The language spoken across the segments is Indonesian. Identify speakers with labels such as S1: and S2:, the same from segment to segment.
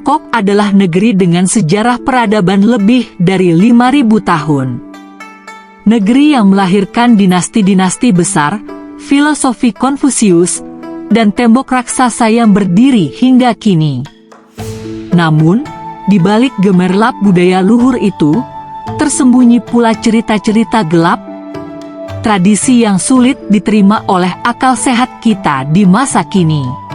S1: Tiongkok adalah negeri dengan sejarah peradaban lebih dari 5.000 tahun. Negeri yang melahirkan dinasti-dinasti besar, filosofi Konfusius, dan tembok raksasa yang berdiri hingga kini. Namun, di balik gemerlap budaya luhur itu, tersembunyi pula cerita-cerita gelap, tradisi yang sulit diterima oleh akal sehat kita di masa kini.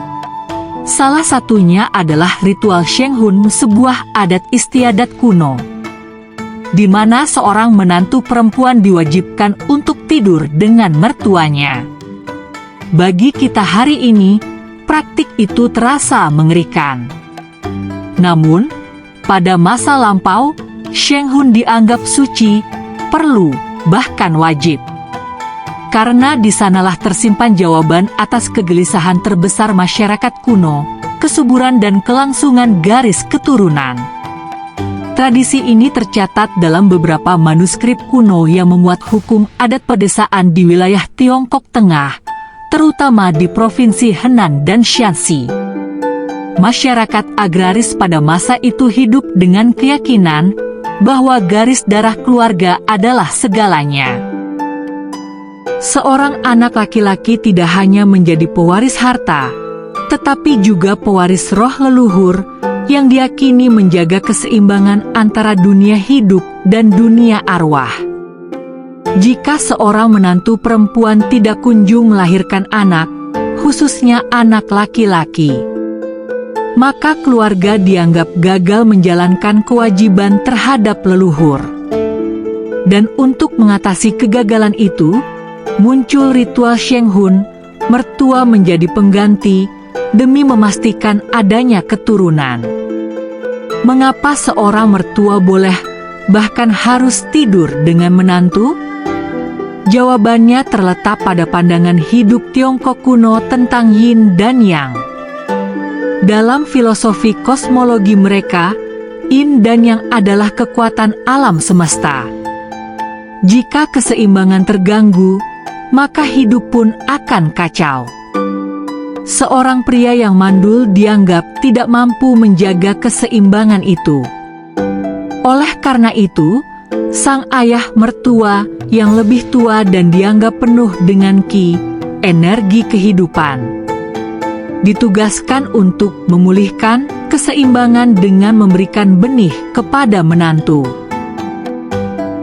S1: Salah satunya adalah ritual Sheng Hun, sebuah adat istiadat kuno, di mana seorang menantu perempuan diwajibkan untuk tidur dengan mertuanya. Bagi kita hari ini, praktik itu terasa mengerikan. Namun, pada masa lampau, Sheng Hun dianggap suci, perlu, bahkan wajib. Karena di sanalah tersimpan jawaban atas kegelisahan terbesar masyarakat kuno, kesuburan dan kelangsungan garis keturunan. Tradisi ini tercatat dalam beberapa manuskrip kuno yang memuat hukum adat pedesaan di wilayah Tiongkok Tengah, terutama di provinsi Henan dan Shanxi. Masyarakat agraris pada masa itu hidup dengan keyakinan bahwa garis darah keluarga adalah segalanya. Seorang anak laki-laki tidak hanya menjadi pewaris harta, tetapi juga pewaris roh leluhur yang diyakini menjaga keseimbangan antara dunia hidup dan dunia arwah. Jika seorang menantu perempuan tidak kunjung melahirkan anak, khususnya anak laki-laki, maka keluarga dianggap gagal menjalankan kewajiban terhadap leluhur. Dan untuk mengatasi kegagalan itu, muncul ritual Sheng Hun, mertua menjadi pengganti, demi memastikan adanya keturunan. Mengapa seorang mertua boleh, bahkan harus tidur dengan menantu? Jawabannya terletak pada pandangan hidup Tiongkok kuno tentang Yin dan Yang. Dalam filosofi kosmologi mereka, Yin dan Yang adalah kekuatan alam semesta. Jika keseimbangan terganggu, maka hidup pun akan kacau. Seorang pria yang mandul dianggap tidak mampu menjaga keseimbangan itu. Oleh karena itu, sang ayah mertua yang lebih tua dan dianggap penuh dengan ki, energi kehidupan, ditugaskan untuk memulihkan keseimbangan dengan memberikan benih kepada menantu.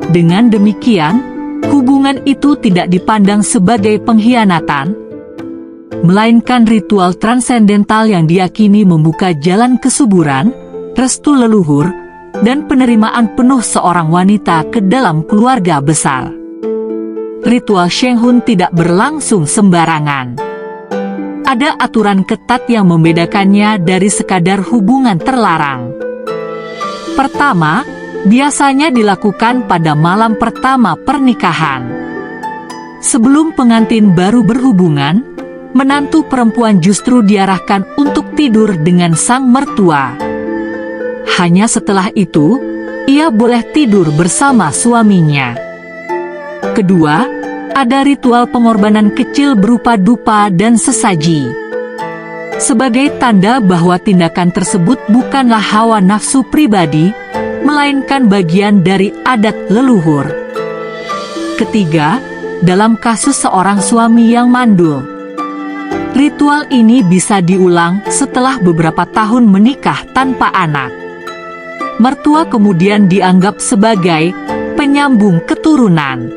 S1: Dengan demikian, hubungan itu tidak dipandang sebagai pengkhianatan, melainkan ritual transendental yang diyakini membuka jalan kesuburan, restu leluhur, dan penerimaan penuh seorang wanita ke dalam keluarga besar. Ritual Sheng Hun tidak berlangsung sembarangan. Ada aturan ketat yang membedakannya dari sekadar hubungan terlarang. Pertama, biasanya dilakukan pada malam pertama pernikahan. Sebelum pengantin baru berhubungan, menantu perempuan justru diarahkan untuk tidur dengan sang mertua. Hanya setelah itu, ia boleh tidur bersama suaminya. Kedua, ada ritual pengorbanan kecil berupa dupa dan sesaji. Sebagai tanda bahwa tindakan tersebut bukanlah hawa nafsu pribadi, melainkan bagian dari adat leluhur. Ketiga, dalam kasus seorang suami yang mandul, ritual ini bisa diulang setelah beberapa tahun menikah tanpa anak. Mertua kemudian dianggap sebagai penyambung keturunan.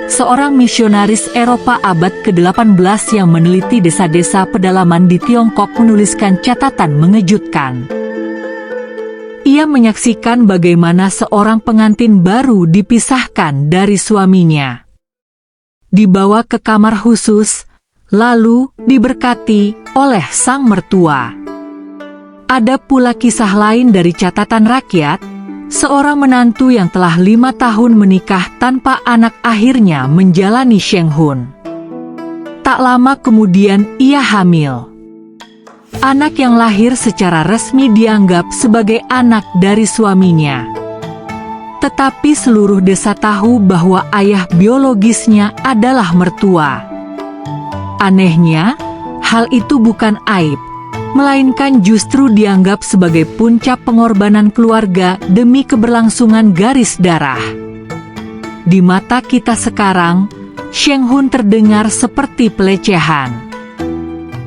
S1: Seorang misionaris Eropa abad ke-18 yang meneliti desa-desa pedalaman di Tiongkok menuliskan catatan mengejutkan. Ia menyaksikan bagaimana seorang pengantin baru dipisahkan dari suaminya, dibawa ke kamar khusus, lalu diberkati oleh sang mertua. Ada pula kisah lain dari catatan rakyat, seorang menantu yang telah 5 tahun menikah tanpa anak akhirnya menjalani Sheng Hun. Tak lama kemudian ia hamil. Anak yang lahir secara resmi dianggap sebagai anak dari suaminya. Tetapi seluruh desa tahu bahwa ayah biologisnya adalah mertua. Anehnya, hal itu bukan aib, melainkan justru dianggap sebagai puncak pengorbanan keluarga demi keberlangsungan garis darah. Di mata kita sekarang, Sheng Hun terdengar seperti pelecehan.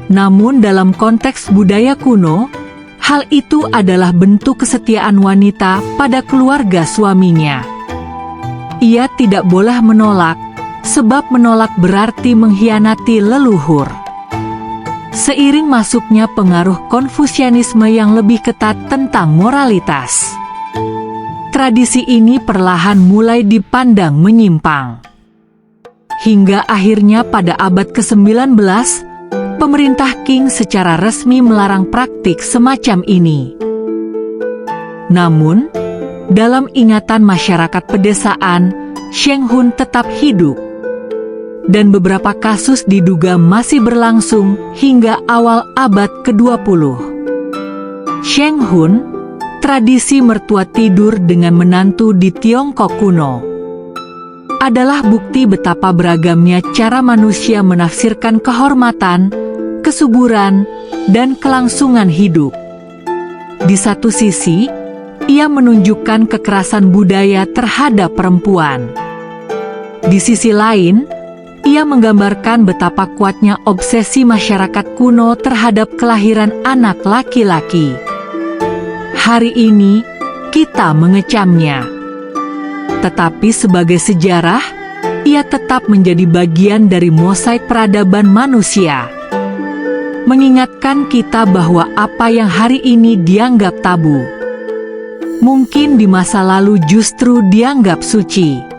S1: Namun dalam konteks budaya kuno, hal itu adalah bentuk kesetiaan wanita pada keluarga suaminya. Ia tidak boleh menolak, sebab menolak berarti mengkhianati leluhur. Seiring masuknya pengaruh Konfusianisme yang lebih ketat tentang moralitas, tradisi ini perlahan mulai dipandang menyimpang. Hingga akhirnya pada abad ke-19, pemerintah Qing secara resmi melarang praktik semacam ini. Namun, dalam ingatan masyarakat pedesaan, Sheng Hun tetap hidup. Dan beberapa kasus diduga masih berlangsung hingga awal abad ke-20. Sheng Hun, tradisi mertua tidur dengan menantu di Tiongkok kuno, adalah bukti betapa beragamnya cara manusia menafsirkan kehormatan, kesuburan, dan kelangsungan hidup. Di satu sisi, ia menunjukkan kekerasan budaya terhadap perempuan. Di sisi lain, ia menggambarkan betapa kuatnya obsesi masyarakat kuno terhadap kelahiran anak laki-laki. Hari ini, kita mengecamnya. Tetapi sebagai sejarah, ia tetap menjadi bagian dari mosaik peradaban manusia. Mengingatkan kita bahwa apa yang hari ini dianggap tabu, mungkin di masa lalu justru dianggap suci.